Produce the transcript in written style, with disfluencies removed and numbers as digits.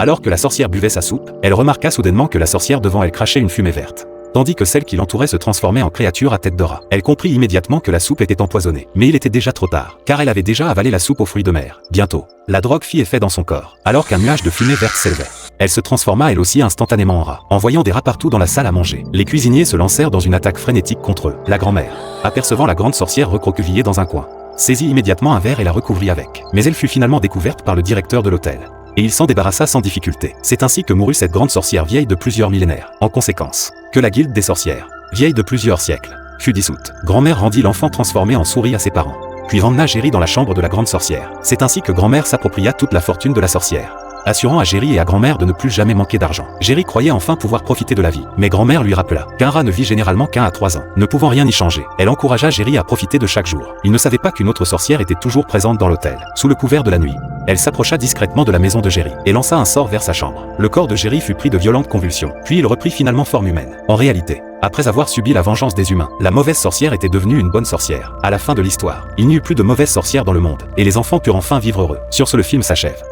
Alors que la sorcière buvait sa soupe, elle remarqua soudainement que la sorcière devant elle crachait une fumée verte, tandis que celle qui l'entourait se transformait en créature à tête de rat. Elle comprit immédiatement que la soupe était empoisonnée. Mais il était déjà trop tard, car elle avait déjà avalé la soupe aux fruits de mer. Bientôt, la drogue fit effet dans son corps, alors qu'un nuage de fumée verte s'élevait. Elle se transforma elle aussi instantanément en rat. En voyant des rats partout dans la salle à manger, les cuisiniers se lancèrent dans une attaque frénétique contre eux. La grand-mère, apercevant la grande sorcière recroquevillée dans un coin, saisit immédiatement un verre et la recouvrit avec. Mais elle fut finalement découverte par le directeur de l'hôtel, et il s'en débarrassa sans difficulté. C'est ainsi que mourut cette grande sorcière vieille de plusieurs millénaires. En conséquence, que la guilde des sorcières, vieille de plusieurs siècles, fut dissoute. Grand-mère rendit l'enfant transformé en souris à ses parents, puis emmena Géry dans la chambre de la grande sorcière. C'est ainsi que grand-mère s'appropria toute la fortune de la sorcière, assurant à Géry et à grand-mère de ne plus jamais manquer d'argent. Géry croyait enfin pouvoir profiter de la vie, mais grand-mère lui rappela qu'un rat ne vit généralement qu'un à 3 ans. Ne pouvant rien y changer, elle encouragea Géry à profiter de chaque jour. Il ne savait pas qu'une autre sorcière était toujours présente dans l'hôtel. Sous le couvert de la nuit, elle s'approcha discrètement de la maison de Géry et lança un sort vers sa chambre. Le corps de Géry fut pris de violentes convulsions, puis il reprit finalement forme humaine. En réalité, après avoir subi la vengeance des humains, la mauvaise sorcière était devenue une bonne sorcière. À la fin de l'histoire, il n'y eut plus de mauvaises sorcières dans le monde, et les enfants purent enfin vivre heureux. Sur ce, le film s'achève.